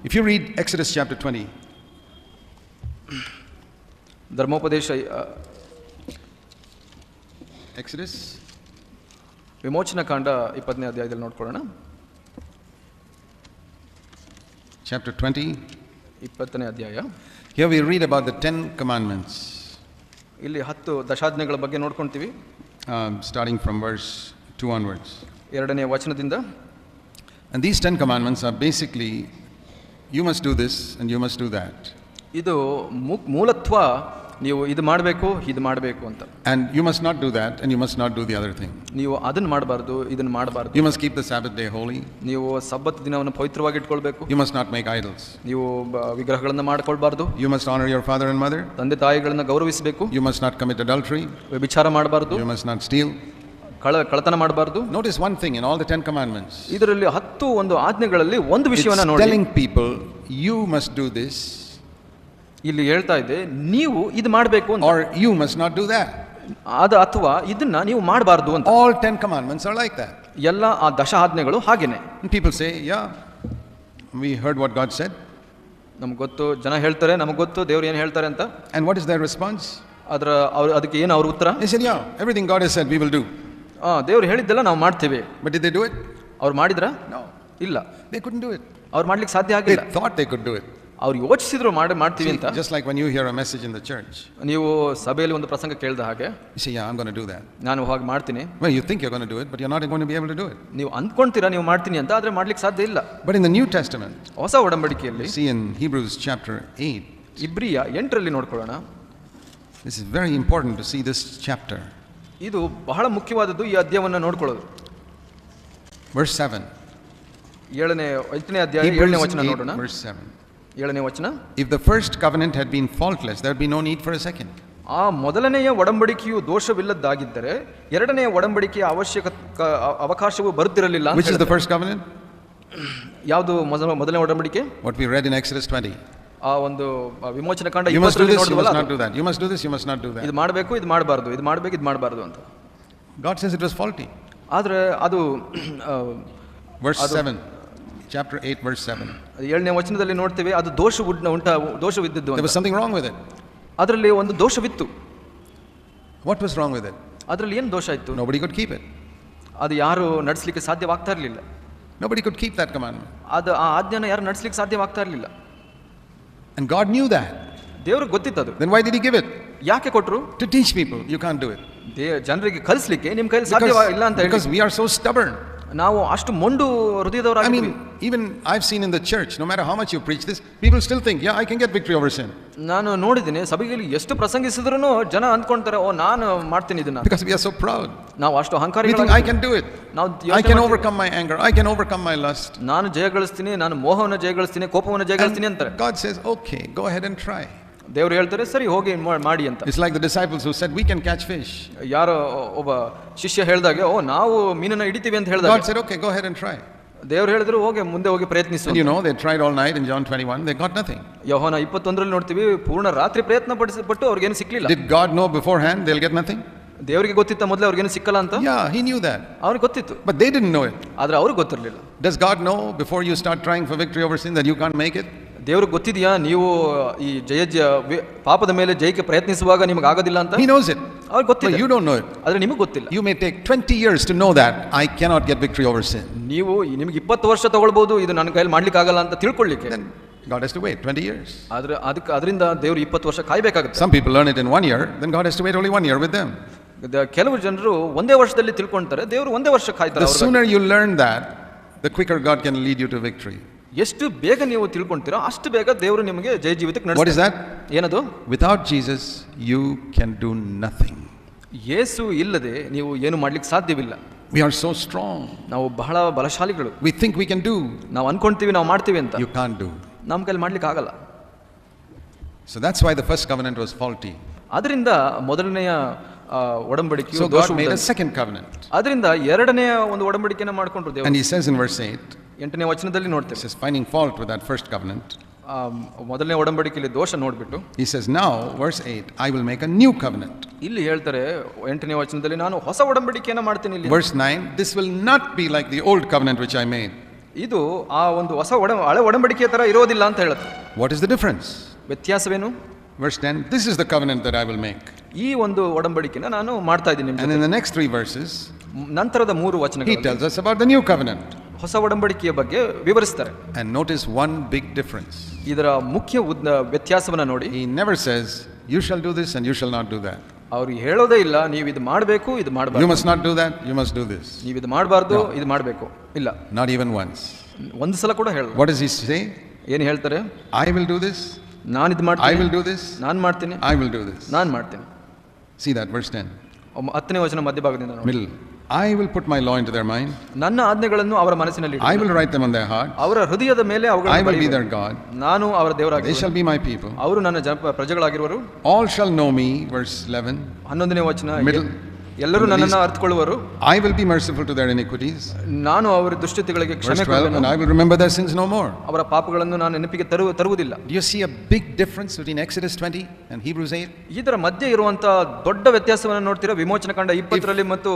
If you read Exodus chapter 20, ಧರ್ಮೋಪದೇಶ Exodus ವಿಮೋಚನ ಕಾಂಡ 20ನೇ ಅಧ್ಯಾಯದಲ್ಲಿ ನೋಡ್ಕೊಳ್ಳೋಣ. chapter 20, 20ನೇ ಅಧ್ಯಾಯ. here we read about the 10 commandments. ಇಲ್ಲಿ 10 ದಶಾಜ್ಞೆಗಳ ಬಗ್ಗೆ ನೋಡ್ಕೊಂತೀವಿ. Starting from verse 2 onwards. 2ನೇ ವಚನದಿಂದ. And these 10 commandments are basically, you must do this and you must do that. ಇದು ಮೂಲತ್ವ ನೀವು ಇದು ಮಾಡಬೇಕು ಇದು ಮಾಡಬೇಕು ಅಂತ. And you must not do that and you must not do the other thing. ನೀವು ಅದನ್ನ ಮಾಡಬಾರದು ಇದನ್ನ ಮಾಡಬಾರದು. You must keep the Sabbath day holy. ನೀವು ಸಬ್ಬತ್ ದಿನವನ್ನು ಪವಿತ್ರವಾಗಿ ಇಟ್ಕೊಳ್ಬೇಕು. You must not make idols. ನೀವು ವಿಗ್ರಹಗಳನ್ನು ಮಾಡ್ಕೊಳ್ಬಾರದು. You must honor your father and mother. ತಂದೆ ತಾಯಿಗಳನ್ನ ಗೌರವಿಸಬೇಕು. You must not commit adultery. ವ್ಯಭಿಚಾರ ಮಾಡಬಾರದು. You must not steal. ಕಳ್ಳತನ ಮಾಡಬಾರದು. Notice one thing in all the 10 commandments. ಇದರಲ್ಲಿ 10 ಒಂದು ಆಜ್ಞೆಗಳಲ್ಲಿ ಒಂದು ವಿಷಯವನ್ನ ನೋಡಿ. Telling people you must do this. ಇಲ್ಲಿ ಹೇಳ್ತಾ ಇದೆ ನೀವು ಇದು ಮಾಡಬೇಕು ಅಂತ. Or you must not do that. ಅಥವಾ ಇದನ್ನ ನೀವು ಮಾಡಬಾರದು ಅಂತ. All 10 commandments are like that. ಎಲ್ಲ ಆ ದಶ ಆಜ್ಞೆಗಳು ಹಾಗೇನೆ. And people say, yeah, we heard what God said. ನಮ್ಗೆ ಗೊತ್ತು, ಜನ ಹೇಳ್ತಾರೆ ನಮಗೆ ಗೊತ್ತು ದೇವ್ರು ಏನು ಹೇಳ್ತಾರೆ ಅಂತ. And what is their response? ಅದಕ್ಕೆ ಏನು ಅವ್ರ ಉತ್ತರ? They said, yeah, everything God has said we will do. ದೇವ್ರು ಹೇಳಿದ್ದೆಲ್ಲ ನಾವು ಮಾಡ್ತೇವೆ. But did they do it? ಅವ್ರು ಮಾಡಿದ್ರಾ? No. ಇಲ್ಲ. They couldn't do it. ಅವ್ರು ಮಾಡ್ಲಿಕ್ಕೆ ಸಾಧ್ಯ ಆಗಿಲ್ಲ. They thought they could do it. ಅವ್ರು ಯೋಚಿಸಿದ್ರು ಮಾಡ್ತೀವಿ ಅಂತ. Just like when you hear a message in the church. ನೀವು ಸಭೆಯಲ್ಲಿ ಒಂದು ಪ್ರಸಂಗ ಕೇಳಿದ ಹಾಗೆ. You say, yeah, I'm going to do that. ನಾನು ಹಾಗೆ ಮಾಡ್ತೀನಿ. Well, you think you're going to do it, but you're not going to be able to do it. ನೀವು ಅಂದ್ಕೊಂತೀರಾ ನೀವು ಮಾಡ್ತೀನಿ ಅಂತ, ಆದ್ರೆ ಮಾಡ್ಲಿಕ್ಕೆ ಸಾಧ್ಯ ಇಲ್ಲ. But in the New Testament, ಹೊಸ ಒಡಂಬಡಿಕೆಯಲ್ಲಿ, see in Hebrews chapter 8, ಇಬ್ರಿಯ 8ರಲ್ಲಿ ನೋಡ್ಕೊಳ್ಳೋಣ. This is very important to see this chapter. ಇದು ಬಹಳ ಮುಖ್ಯವಾದದ್ದು ಈ ಅಧ್ಯಾಯವನ್ನು ನೋಡ್ಕೊಳ್ಳೋದು. Verse 7. 8ನೇ ಅಧ್ಯಾಯ 7ನೇ ವಚನ ನೋಡೋಣ. Verse 7. 7ನೇ ವಚನ. If the first covenant had been faultless, there would be no need for a second. ಆ ಮೊದಲನೆಯ ಒಡಂಬಡಿಕೆಯು ದೋಷವಿಲ್ಲದ್ದಾಗಿದ್ದರೆ ಎರಡನೆಯ ಒಡಂಬಡಿಕೆಯ ಅವಕಾಶವೂ ಬರುತ್ತಿರಲಿಲ್ಲ. Which is the first covenant? ಯಾವುದು ಮೊದಲನೇ ಒಡಂಬಡಿಕೆ? What we read in Exodus 20. ಆ ಒಂದು ವಿಮೋಚನ ಕಾಂಡ 20ರಲ್ಲಿ ನೋಡಿದ್ವಲ್ಲ. You must not do that. You must do this. You must not do that. ಇದು ಮಾಡಬೇಕು ಇದು ಮಾಡಬಾರದು, ಇದು ಮಾಡಬೇಕು ಇದು ಮಾಡಬಾರದು ಅಂತ. God says it was faulty. ಆದ್ರೆ ಅದು verse 7. Chapter 8 verse 7. 7ನೇ ವಚನದಲ್ಲಿ ನೋಡ್ತೇವೆ ಅದು ದೋಷವಿದ್ದದ್ದು. There was something wrong with it. ಅದರಲ್ಲಿ ಒಂದು ದೋಷವಿತ್ತು. What was wrong with it? ಅದರಲ್ಲಿ ಏನು ದೋಷ ಇತ್ತು? Nobody could keep it. ಅದು ಯಾರು ನಡೆಸಲಿಕ್ಕೆ ಸಾಧ್ಯವಾಗ್ತಾ ಇರಲಿಲ್ಲ. Nobody could keep that commandment. ಅದು ಆ ಆಜ್ಞೆನ ಯಾರು ನಡೆಸಲಿಕ್ಕೆ ಸಾಧ್ಯವಾಗ್ತಾ ಇರಲಿಲ್ಲ. And God knew that. ದೇವರಿಗೆ ಗೊತ್ತಿತ್ತು ಅದು. Then why did he give it? ಯಾಕೆ ಕೊಟ್ರು? To teach people you can't do it. ಜನರಿಗೆ ಕಲಿಸಲಿಕ್ಕೆ ನಿಮ್ಮ ಕೈಯಲ್ಲಿ ಸಾಧ್ಯವಿಲ್ಲ ಅಂತ ಹೇಳಿ. Because we are so stubborn. ನಾವು ಅಷ್ಟು ಮೊಂಡು ಹೃದಯದವರಾಗಿದ್ದೀವಿ. I mean, even I've seen in the church, no matter how much you preach this, people still think, yeah, I can get victory over sin. ನಾನು ನೋಡಿದ್ದೀನಿ ಸಭೆಯಲ್ಲಿ ಎಷ್ಟು ಪ್ರಸಂಗಿಸಿದ್ರೂ ಜನ ಅಂದ್ಕೊಂತಾರೆ, ಓ ನಾನು ಮಾಡ್ತೀನಿ ಇದನ್ನ. Because we are so proud. ನಾವು ಅಷ್ಟು ಅಹಂಕಾರಿಗಳಾಗಿ, I can do it. I can overcome my anger. I can overcome my lust. ನಾನು ಜಯಗಳಿಸ್ತೀನಿ, ನಾನು ಮೋಹವನ್ನು ಜಯಗಳಿಸ್ತೀನಿ, ಕೋಪವನ್ನು ಜಯಗಳಿಸ್ತೀನಿ ಅಂತಾರೆ. God says, okay, go ahead and try. ದೇವರು ಹೇಳ್ತಾರೆ ಸರಿ ಹೋಗಿ ಮಾಡಿ ಅಂತ. It's like the disciples who said we can catch fish. ಯಾರೋ ಒಬ್ಬ ಶಿಷ್ಯ ಹೇಳಿದಾಗ, ಓ ನಾವು ಮೀನನ್ನ ಹಿಡಿತೀವಿ ಅಂತ ಹೇಳಿದಾಗ, God said, okay, go ahead and try. ದೇವರು ಹೇಳಿದ್ರು ಹೋಗಿ ಮುಂದೆ ಹೋಗಿ ಪ್ರಯತ್ನಿಸು. And you know they tried all night in John 21, they got nothing. ಯೋಹಾನ 21ರಲ್ಲಿ ನೋಡ್ತೀವಿ ಪೂರ್ಣ ರಾತ್ರಿ ಪ್ರಯತ್ನ ಪಟ್ಟು ಅವ್ರಿಗೇನು ಸಿಕ್ಲಿಲ್ಲ. Did God know beforehand they'll get nothing? ದೇವರಿಗೆ ಗೊತ್ತಿತ್ತ ಮೊದಲೇ ಅವ್ರಿಗೇನು ಸಿಕ್ಕಲ್ಲ ಅಂತ? Yeah, he knew that. ಅವ್ರಿಗೆ ಗೊತ್ತಿತ್ತು. But they didn't know it. ಆದ್ರೆ ಅವ್ರಿಗೆ ಗೊತ್ತಿರಲಿಲ್ಲ. Does God know before you start trying for victory over sin that you can't make it? ದೇವ್ರಿಗೆ ಗೊತ್ತಿದೆಯಾ ನೀವು ಈ ಪಾಪದ ಮೇಲೆ ಜಯಕ್ಕೆ ಪ್ರಯತ್ನಿಸುವಾಗ ನಿಮಗೆ ಆಗೋದಿಲ್ಲ ಅಂತ? He knows it. ಅವ್ರಿಗೆ ಗೊತ್ತಿಲ್ಲ. But you don't know it. ಆದ್ರೆ ನಿಮಗೆ ಗೊತ್ತಿಲ್ಲ. You may take 20 years to know that I cannot get victory over sin. ನಿಮಗೆ 20 ವರ್ಷ ತಗೊಳ್ಬಹುದು ಇದು ನನ್ನ ಕೈಯಲ್ಲಿ ಮಾಡ್ಲಿಕ್ಕೆ ಆಗಲ್ಲ ಅಂತ ತಿಳ್ಕೊಳ್ಳಿಕ್ಕೆ. Then God has to wait 20 years. ಆದ್ರೆ ಅದರಿಂದ ದೇವರು 20 ವರ್ಷ ಕಾಯಬೇಕಾಗುತ್ತೆ. Some people learn it in 1 year, then God has to wait only 1 year with them. ಕೆಲವು ಜನರು ಒಂದೇ ವರ್ಷದಲ್ಲಿ ತಿಳ್ಕೊಂತಾರೆ, ದೇವರು ಒಂದೇ ವರ್ಷ ಕಾಯ್ತಾರೆ. The sooner you learn that, the quicker God can lead you to victory. ಎಷ್ಟು ಬೇಗ ನೀವು ತಿಳ್ಕೊಂತೀರೋ ಅಷ್ಟು ಬೇಗ ದೇವರು ನಿಮಗೆ ಜಯ ಜೀವಿತಕ್ಕೆ ನಡೆಸ್ತಾರೆ. What is that? ಏನದು? Without Jesus you can do nothing. ಯೇಸು ಇಲ್ಲದೆ ನೀವು ಏನು ಮಾಡ್ಲಿಕ್ಕೆ ಸಾಧ್ಯವಿಲ್ಲ. We are so strong. ನಾವು ಬಹಳ ಬಲಶಾಲಿಗಳು. We think we can do. ನಾವು ಅನ್ಕೊಂತೀವಿ ನಾವು ಮಾಡ್ತೀವಿ ಅಂತ. You can't do. ನಮ್ಮ ಕೈಯಲ್ಲಿ ಮಾಡ್ಲಿಕ್ಕೆ ಆಗಲ್ಲ. So that's why the first covenant was faulty. ಅದರಿಂದ ಮೊದಲನೆಯ ಒಡಂಬಡಿಕೆಯು So God made a second covenant. ಅದರಿಂದ ಎರಡನೆಯ ಒಂದು ಒಡಂಬಡಿಕೆಯನ್ನು ಮಾಡಿಕೊಂಡ್ರು ದೇವರು. And he says in verse 8, 8ನೇ ವಚನದಲ್ಲಿ ನೋಡ್ತೇವೆ, he says finding fault with that first covenant. ಮೊದಲನೇ ಒಡಂಬಡಿಕೆಯಲ್ಲಿ ದೋಷ ನೋಡ್ಬಿಟ್ಟು he says now verse 8 I will make a new covenant. ಇಲ್ಲಿ ಹೇಳ್ತಾರೆ 8ನೇ ವಚನದಲ್ಲಿ ನಾನು ಹೊಸ ಒಡಂಬಡಿಕೆಯನ್ನು ಮಾಡ್ತೀನಿ. ಇಲ್ಲಿ verse 9 this will not be like the old covenant which I made. ಇದು ಆ ಒಂದು ಹಳೆ ಒಡಂಬಡಿಕೆಯ ತರ ಇರೋದಿಲ್ಲ ಅಂತ ಹೇಳುತ್ತೆ. What is the difference? ವ್ಯತ್ಯಾಸವೇನು? Verse 10, this is the covenant that I will make. ಈ ಒಂದು ಒಡಂಬಡಿಕೆನ ನಾನು ಮಾಡ್ತಾ ಇದ್ದೀನಿ ನಿಮ್ಮ And ಜೊತೆ. in the next 3 verses, ನಂತರದ 3 he ವಚನಗಳಲ್ಲಿ tells us about the new covenant. ಹೊಸ ಒಡಂಬಡಿಕೆಯ ಬಗ್ಗೆ ವಿವರಿಸ್ತಾರೆ. And notice one big difference. ಇದರ ಮುಖ್ಯ ವ್ಯತ್ಯಾಸವನ್ನ ನೋಡಿ. He never says, you shall do this and you shall not do that. ಅವ್ರು ಹೇಳೋದೇ ಇಲ್ಲ, ನೀವು ಇದು ಮಾಡಬೇಕು, ಇದು You ಮಾಡಬಾರ್ದು, must not do that, you must do this. ನೀವು ಇದು ಮಾಡಬಾರ್ದು, ಇದು ಮಾಡಬೇಕು. ಇಲ್ಲ, Not even once. ಒಂದು ಸಲ ಕೂಡ ಹೇಳಲ್ಲ. What does he say? ಏನು ಹೇಳ್ತಾರೆ? I will do this, ನಾನು ಇದು I ಮಾಡ್ತೀನಿ, will do this, ನಾನು ಮಾಡ್ತೀನಿ, I will do this. ನಾನು ಮಾಡ್ತೀನಿ. See that, verse 10. 10ನೇ ವಚನ ಮಧ್ಯಭಾಗದಿಂದ ನೋಡಿ. Middle. I will put my law into their mind. ನನ್ನ ಆಜ್ಞೆಗಳನ್ನು ಅವರ ಮನಸ್ಸಿನಲ್ಲಿ I will write them on their heart. ಅವರ ಹೃದಯದ ಮೇಲೆ I ಅವುಗಳನ್ನು will be ಬರೆಯುವೆನು. their God. ನಾನು ಅವರ They ದೇವರಾಗಿ shall be my people. ಅವರು ನನ್ನ ಪ್ರಜೆಗಳಾಗಿರುವರು. All shall know me, verse 11. 11ನೇ ವಚನ. Middle. ಎಲ್ಲರೂ ನನ್ನನ್ನು ಅರ್ಥಕೊಳ್ಳುವರು. I will be merciful to their iniquities. ನಾನು ಅವರ ದುಷ್ಟತೆಗಳಿಗೆ Verse ಕ್ಷಮೆ 12. ಕೊಡುವೆನು. And I will remember their sins no more. ಅವರ ಪಾಪಗಳನ್ನು ನಾನು ನೆನಪಿಗೆ ತರುವುದಿಲ್ಲ. Do you see a big difference between Exodus 20 and Hebrews 8? ಇದರ ಮಧ್ಯೆ ಇರುವಂತ ದೊಡ್ಡ ವ್ಯತ್ಯಾಸವನ್ನು ನೋಡ್ತೀರಾ ವಿಮೋಚನ ಕಾಂಡ 20ರಲ್ಲಿ ಮತ್ತು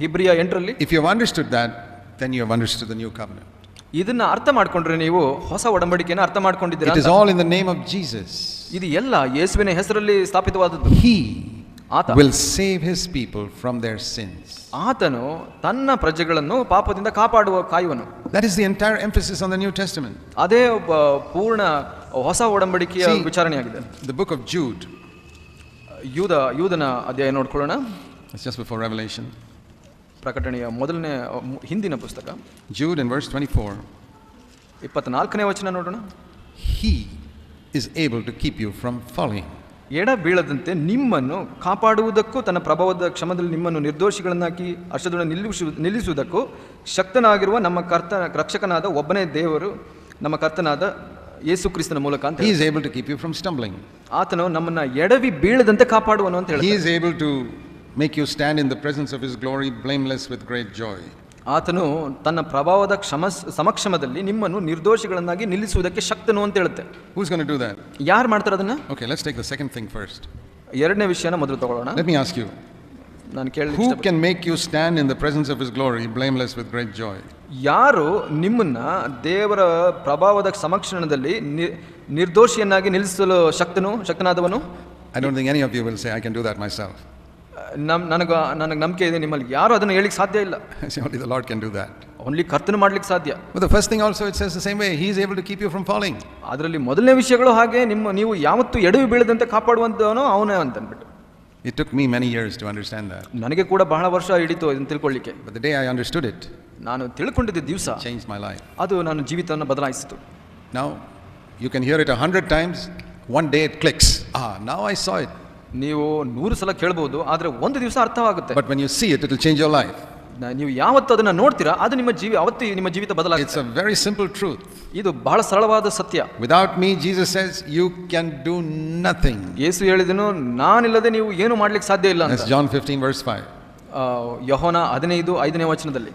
ಇಬ್ರಿಯ 8ರಲ್ಲಿ. If you have understood that, then you have understood the new covenant. ಇದನ್ನ ಅರ್ಥ ಮಾಡ್ಕೊಂಡ್ರೆ ನೀವು ಹೊಸ ಒಡಂಬಡಿಕೆಯನ್ನು ಅರ್ಥ ಮಾಡ್ಕೊಂಡಿದ್ದೀರಾ. It is all in the name of Jesus. ಇದು ಎಲ್ಲ ಯೇಸುವಿನ ಹೆಸರಲ್ಲಿ ಸ್ಥಾಪಿತವಾದದ್ದು. He ಆತ will save his people from their sins. ಆತನು ತನ್ನ ಪ್ರಜೆಗಳನ್ನು ಪಾಪದಿಂದ ಕಾಯುವನು. That is the entire emphasis on the New Testament. ಅದೇ ಪೂರ್ಣ ಹೊಸ ಒಡಂಬಡಿಕೆಯ ವಿಚಾರಣೆಯಾಗಿದೆ. The book of Jude. ಯೂದನ ಅಧ್ಯಾಯ ನೋಡ್ಕೊಳ್ಳೋಣ. It's just before Revelation. ಪ್ರಕಟಣೆಯ ಮೊದಲನೇ ಹಿಂದಿನ ಪುಸ್ತಕ. Jude in verse 24. 24ನೇ ವಚನ ನೋಡೋಣ. He is able to keep you from falling. ಎಡ ಬೀಳದಂತೆ ನಿಮ್ಮನ್ನು ಕಾಪಾಡುವುದಕ್ಕೂ ತನ್ನ ಪ್ರಭಾವದ ಕ್ಷಮದಲ್ಲಿ ನಿಮ್ಮನ್ನು ನಿರ್ದೋಷಿಗಳನ್ನಾಗಿ ಅರ್ಷದೊಳಗೆ ನಿಲ್ಲಿಸುವುದಕ್ಕೂ ಶಕ್ತನಾಗಿರುವ ನಮ್ಮ ರಕ್ಷಕನಾದ ಒಬ್ಬನೇ ದೇವರು, ನಮ್ಮ ಕರ್ತನಾದ ಯೇಸು ಕ್ರಿಸ್ತನ ಮೂಲಕ ಅಂತ. He is able to keep you from stumbling. ಆತನು ನಮ್ಮನ್ನ ಎಡವಿ ಬೀಳದಂತೆ ಕಾಪಾಡುವನು ಅಂತ ಹೇಳ್ತಾನೆ. He is able to make you stand in the presence of his glory blameless with great joy. ಆತನು ತನ್ನ ಪ್ರಭಾವದ ಸಮಕ್ಷಮದಲ್ಲಿ ನಿಮ್ಮನ್ನು ನಿರ್ದೋಷಿಗಳನ್ನಾಗಿ ನಿಲ್ಲಿಸುವುದಕ್ಕೆ ಶಕ್ತನು ಅಂತ ಹೇಳುತ್ತೆ. Who's going to do that? ಯಾರು ಮಾಡ್ತಾರೆ ಅದನ್ನ? Okay, let's take the second thing first. ಎರಡನೇ ವಿಷಯನ ಮೊದಲು ತಗೊಳ್ಳೋಣ. Let me ask you. ನಾನು ಕೇಳಲಿಕ್ಕೆ Who can make you stand in the presence of his glory blameless with great joy? ಯಾರು ನಿಮ್ಮನ್ನ ದೇವರ ಪ್ರಭಾವದ ಸಮಕ್ಷಮದಲ್ಲಿ ನಿರ್ದೋಷಿಯನ್ನಾಗಿ ನಿಲ್ಲಿಸಲು ಶಕ್ತನಾದವನು? I don't think any of you will say I can do that myself. ನನಗೆ ನಂಬಿಕೆ ಇದೆ ನಿಮ್ಮಲ್ಲಿ ಯಾರು ಅದನ್ನು ಹೇಳಿಕ್ಕೆ ಸಾಧ್ಯ ಇಲ್ಲ. Only the Lord can do that. Only ಕರ್ತನು ಮಾಡ್ಲಿಕ್ಕೆ ಸಾಧ್ಯ. But the first thing also it says the same way. He is able to keep you from falling. ಅದರಲ್ಲಿ ಮೊದಲನೇ ವಿಷಯಗಳು ಹಾಗೆ ನೀವು ಯಾವತ್ತೂ ಎಡವಿ ಬೀಳದಂತೆ ಕಾಪಾಡುವಂತವನು ಅವನೇ ಅಂತ ಅಂದ್ಬಿಟ್ಟು. It took me many years to understand that. ನನಗೆ ಕೂಡ ಬಹಳ ವರ್ಷ ಹಿಡಿತು ಇದನ್ನು ತಿಳ್ಕೊಳ್ಳಿಕ್ಕೆ. But the day I understood it, ನಾನು ತಿಳ್ಕೊಂಡಿದ್ದ ದಿವಸ changed my life. ಅದು ನನ್ನ ಜೀವಿತವನ್ನು ಬದಲಾಯಿಸಿತು. Now you can hear it 100 times. One day it clicks. Now I saw it. ನೀವು 100 ಸಲ ಕೇಳಬಹುದು, ಆದ್ರೆ ಒಂದು ದಿವಸ ಅರ್ಥವಾಗುತ್ತೆ. But when you see it, it will change your life. ನೀವು ಯಾವತ್ತು ಅದನ್ನ ನೋಡ್ತೀರಾ ಅದು ನಿಮ್ಮ ಜೀವಿತ ಬದಲಾಗುತ್ತೆ. It's a very simple truth. ಇದು ಬಹಳ ಸರಳವಾದ ಸತ್ಯ. Without me, Jesus says, you can do nothing. ಯೇಸು ಹೇಳಿದನು, ನಾನಿಲ್ಲದೆ ನೀವು ಏನು ಮಾಡ್ಲಿಕ್ಕೆ ಸಾಧ್ಯ ಇಲ್ಲ ಅಂತ. That's John 15 verse 5. ಯೋಹಾನ 15:5ನೇ ವಚನದಲ್ಲಿ.